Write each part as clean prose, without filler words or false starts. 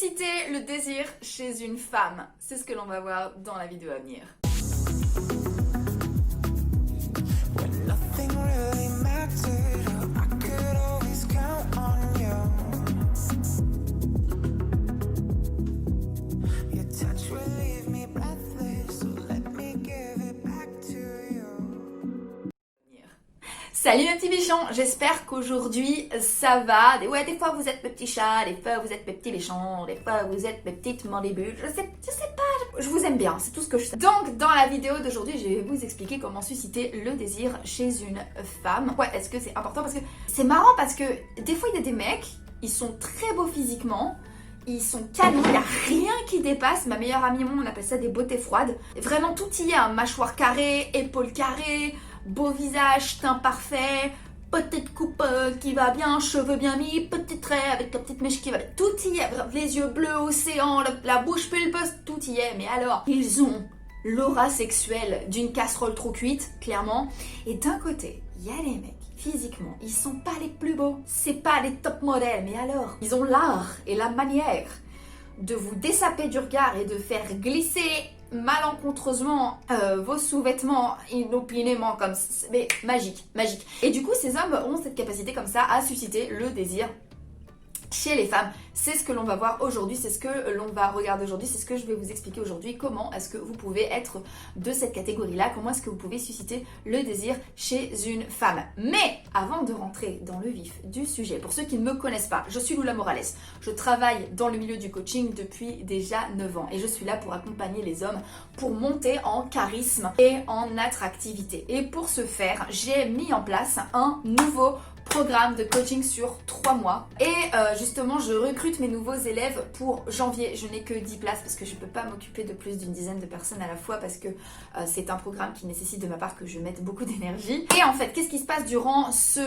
susciter le désir chez une femme? C'est ce que l'on va voir dans la vidéo à venir. Salut mes petits bichons, j'espère qu'aujourd'hui ça va. Des fois vous êtes mes petits chats, des fois vous êtes mes petits bichons, des fois vous êtes mes petites mandibule, je sais pas, je vous aime bien, c'est tout ce que je sais. Donc dans la vidéo d'aujourd'hui, je vais vous expliquer comment susciter le désir chez une femme. Ouais, est-ce que c'est important? Parce que c'est marrant parce que des fois il y a des mecs, ils sont très beaux physiquement, ils sont canons, il n'y a rien qui dépasse. Ma meilleure amie, on appelle ça des beautés froides. Vraiment tout y est, hein. Mâchoire carrée, épaules carrées, beau visage, teint parfait, petite coupe qui va bien, cheveux bien mis, petit trait avec la petite mèche qui va bien. Tout y est, les yeux bleus, océan, la bouche pulpeuse, tout y est. Mais alors, ils ont l'aura sexuelle d'une casserole trop cuite, clairement. Et d'un côté, il y a les mecs. Physiquement, ils sont pas les plus beaux, c'est pas les top modèles, mais alors, ils ont l'art et la manière de vous dessaper du regard et de faire glisser malencontreusement vos sous-vêtements inopinément comme ça, mais magique. Et du coup, ces hommes ont cette capacité comme ça à susciter le désir chez les femmes. C'est ce que l'on va voir aujourd'hui, c'est ce que l'on va regarder aujourd'hui, c'est ce que je vais vous expliquer aujourd'hui. Comment est-ce que vous pouvez être de cette catégorie-là? Comment est-ce que vous pouvez susciter le désir chez une femme? Mais avant de rentrer dans le vif du sujet, pour ceux qui ne me connaissent pas, je suis Lula Morales. Je travaille dans le milieu du coaching depuis déjà 9 ans et je suis là pour accompagner les hommes pour monter en charisme et en attractivité. Et pour ce faire, j'ai mis en place un nouveau programme de coaching sur 3 mois et justement je recrute mes nouveaux élèves pour janvier. Je n'ai que 10 places parce que je ne peux pas m'occuper de plus d'une dizaine de personnes à la fois parce que c'est un programme qui nécessite de ma part que je mette beaucoup d'énergie. Et en fait, qu'est-ce qui se passe durant ce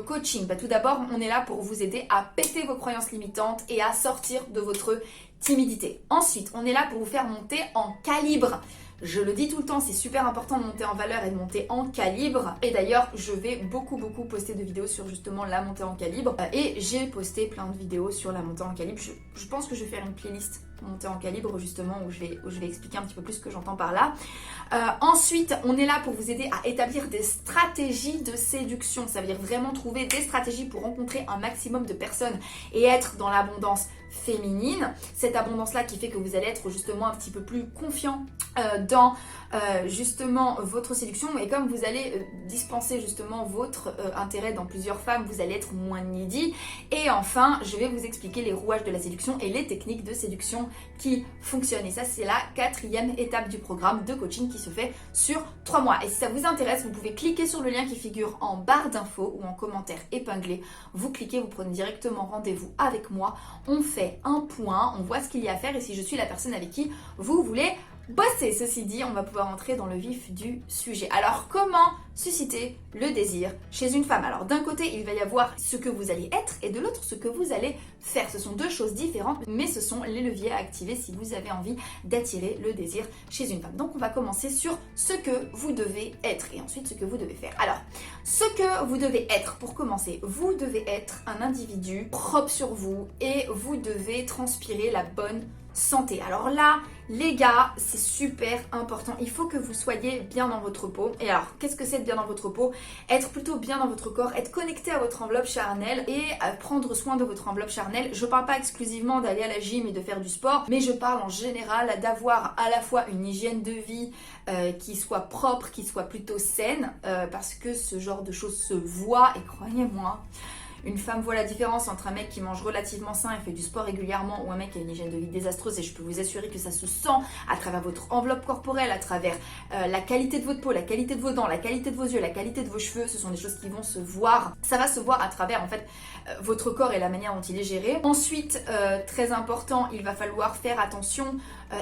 coaching? Tout d'abord, on est là pour vous aider à péter vos croyances limitantes et à sortir de votre timidité. Ensuite, on est là pour vous faire monter en calibre. Je le dis tout le temps, c'est super important de monter en valeur et de monter en calibre. Et d'ailleurs, je vais beaucoup poster de vidéos sur justement la montée en calibre. Et j'ai posté plein de vidéos sur la montée en calibre. Je pense que je vais faire une playlist montée en calibre justement où je vais expliquer un petit peu plus ce que j'entends par là. Ensuite, on est là pour vous aider à établir des stratégies de séduction. Ça veut dire vraiment trouver des stratégies pour rencontrer un maximum de personnes et être dans l'abondance féminine. Cette abondance-là qui fait que vous allez être justement un petit peu plus confiant dans justement votre séduction, et comme vous allez dispenser justement votre intérêt dans plusieurs femmes, vous allez être moins needy. Et enfin, je vais vous expliquer les rouages de la séduction et les techniques de séduction qui fonctionnent. Et ça, c'est la 4e étape du programme de coaching qui se fait sur 3 mois. Et si ça vous intéresse, vous pouvez cliquer sur le lien qui figure en barre d'infos ou en commentaire épinglé. Vous cliquez, vous prenez directement rendez-vous avec moi. On fait un point, on voit ce qu'il y a à faire et si je suis la personne avec qui vous voulez bosser. Ceci dit, on va pouvoir entrer dans le vif du sujet. Alors, comment susciter le désir chez une femme? Alors, d'un côté, il va y avoir ce que vous allez être et de l'autre, ce que vous allez faire. Ce sont deux choses différentes, mais ce sont les leviers à activer si vous avez envie d'attirer le désir chez une femme. Donc, on va commencer sur ce que vous devez être et ensuite ce que vous devez faire. Alors, ce que vous devez être, pour commencer, vous devez être un individu propre sur vous et vous devez transpirer la bonne santé. Alors là, les gars, c'est super important. Il faut que vous soyez bien dans votre peau. Et alors, qu'est-ce que c'est de bien dans votre peau? Être plutôt bien dans votre corps, être connecté à votre enveloppe charnelle et prendre soin de votre enveloppe charnelle. Je parle pas exclusivement d'aller à la gym et de faire du sport, mais je parle en général d'avoir à la fois une hygiène de vie qui soit propre, qui soit plutôt saine, parce que ce genre de choses se voit et croyez-moi, une femme voit la différence entre un mec qui mange relativement sain et fait du sport régulièrement ou un mec qui a une hygiène de vie désastreuse, et je peux vous assurer que ça se sent à travers votre enveloppe corporelle, à travers la qualité de votre peau, la qualité de vos dents, la qualité de vos yeux, la qualité de vos cheveux. Ce sont des choses qui vont se voir. Ça va se voir à travers en fait votre corps et la manière dont il est géré. Ensuite, très important, il va falloir faire attention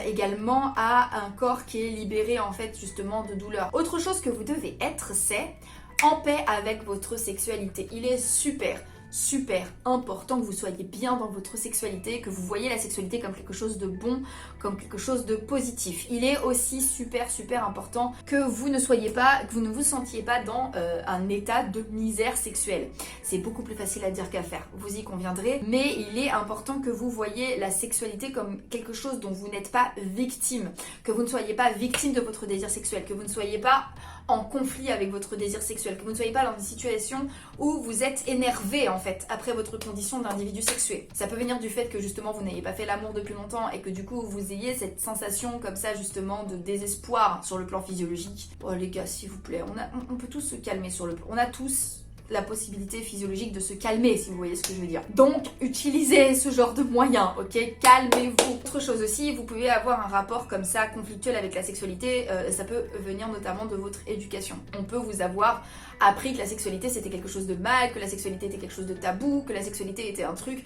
également à un corps qui est libéré en fait justement de douleur. Autre chose que vous devez être, c'est en paix avec votre sexualité. Il est super super important que vous soyez bien dans votre sexualité, que vous voyez la sexualité comme quelque chose de bon, comme quelque chose de positif. Il est aussi super important que vous ne soyez pas, que vous ne vous sentiez pas dans un état de misère sexuelle. C'est beaucoup plus facile à dire qu'à faire, vous y conviendrez, mais il est important que vous voyez la sexualité comme quelque chose dont vous n'êtes pas victime, que vous ne soyez pas victime de votre désir sexuel, que vous ne soyez pas en conflit avec votre désir sexuel, que vous ne soyez pas dans une situation où vous êtes énervé en fait après votre condition d'individu sexué. Ça peut venir du fait que justement vous n'ayez pas fait l'amour depuis longtemps et que du coup vous ayez cette sensation comme ça justement de désespoir sur le plan physiologique. Oh les gars, s'il vous plaît, on peut tous se calmer sur le plan. On a tous la possibilité physiologique de se calmer, si vous voyez ce que je veux dire. Donc, utilisez ce genre de moyens, ok? Calmez-vous. Autre chose aussi, vous pouvez avoir un rapport comme ça, conflictuel avec la sexualité, ça peut venir notamment de votre éducation. On peut vous avoir appris que la sexualité c'était quelque chose de mal, que la sexualité était quelque chose de tabou, que la sexualité était un truc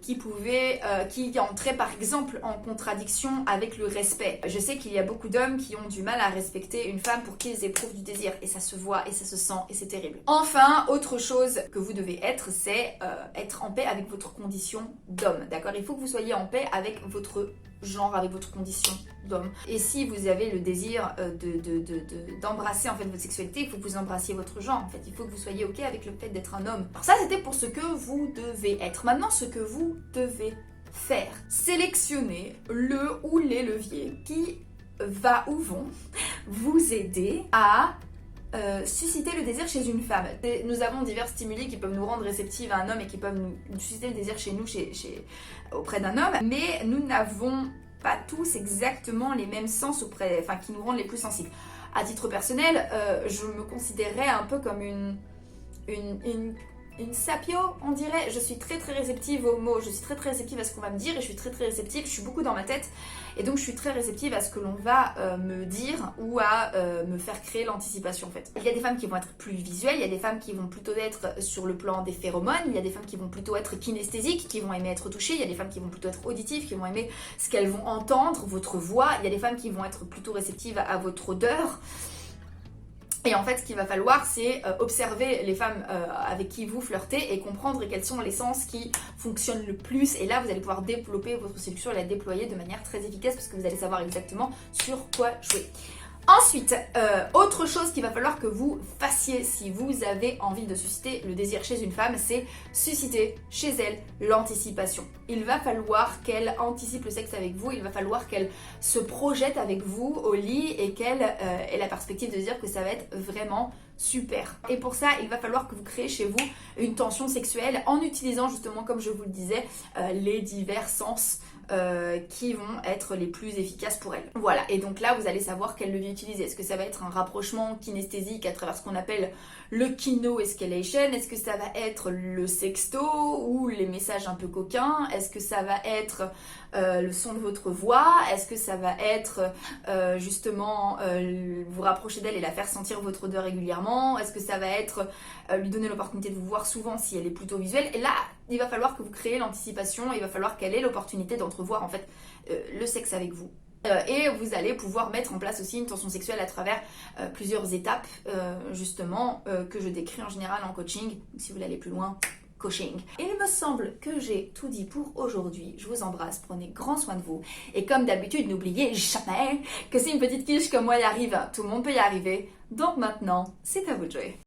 qui entrait par exemple en contradiction avec le respect. Je sais qu'il y a beaucoup d'hommes qui ont du mal à respecter une femme pour qui ils éprouvent du désir, et ça se voit, et ça se sent, et c'est terrible. Enfin, autre chose que vous devez être, c'est être en paix avec votre condition d'homme, d'accord? Il faut que vous soyez en paix avec votre genre, avec votre condition d'homme. Et si vous avez le désir d'embrasser en fait votre sexualité, il faut que vous embrassiez votre genre en fait. Il faut que vous soyez ok avec le fait d'être un homme. Alors ça c'était pour ce que vous devez être. Maintenant ce que vous devez faire. Sélectionnez le ou les leviers qui va ou vont vous aider à susciter le désir chez une femme. Nous avons divers stimuli qui peuvent nous rendre réceptives à un homme et qui peuvent nous susciter le désir chez nous, auprès d'un homme, mais nous n'avons pas tous exactement les mêmes sens qui nous rendent les plus sensibles. À titre personnel, je me considérais un peu comme une sapio, on dirait. Je suis très réceptive aux mots, je suis très réceptive à ce qu'on va me dire et je suis très réceptive, je suis beaucoup dans ma tête et donc je suis très réceptive à ce que l'on va me dire ou à me faire créer l'anticipation en fait. Il y a des femmes qui vont être plus visuelles, il y a des femmes qui vont plutôt être sur le plan des phéromones, il y a des femmes qui vont plutôt être kinesthésiques, qui vont aimer être touchées, il y a des femmes qui vont plutôt être auditives, qui vont aimer ce qu'elles vont entendre, votre voix, il y a des femmes qui vont être plutôt réceptives à votre odeur. Et en fait, ce qu'il va falloir, c'est observer les femmes avec qui vous flirtez et comprendre quels sont les sens qui fonctionnent le plus. Et là, vous allez pouvoir développer votre séduction et la déployer de manière très efficace parce que vous allez savoir exactement sur quoi jouer. Ensuite, autre chose qu'il va falloir que vous fassiez si vous avez envie de susciter le désir chez une femme, c'est susciter chez elle l'anticipation. Il va falloir qu'elle anticipe le sexe avec vous, il va falloir qu'elle se projette avec vous au lit et qu'elle ait la perspective de dire que ça va être vraiment super. Et pour ça, il va falloir que vous créez chez vous une tension sexuelle en utilisant justement, comme je vous le disais, les divers sens qui vont être les plus efficaces pour elle. Voilà, et donc là vous allez savoir quel levier utiliser. Est-ce que ça va être un rapprochement kinesthésique à travers ce qu'on appelle le kino-escalation? Est-ce que ça va être le sexto ou les messages un peu coquins? Est-ce que ça va être le son de votre voix? Est-ce que ça va être justement vous rapprocher d'elle et la faire sentir votre odeur régulièrement? Est-ce que ça va être lui donner l'opportunité de vous voir souvent si elle est plutôt visuelle? Et là, il va falloir que vous créez l'anticipation, il va falloir qu'elle ait l'opportunité d'entrevoir en fait le sexe avec vous. Et vous allez pouvoir mettre en place aussi une tension sexuelle à travers plusieurs étapes justement que je décris en général en coaching. Si vous voulez aller plus loin, coaching. Il me semble que j'ai tout dit pour aujourd'hui. Je vous embrasse, prenez grand soin de vous. Et comme d'habitude, n'oubliez jamais que si une petite quiche comme moi y arrive, tout le monde peut y arriver. Donc maintenant, c'est à vous de jouer.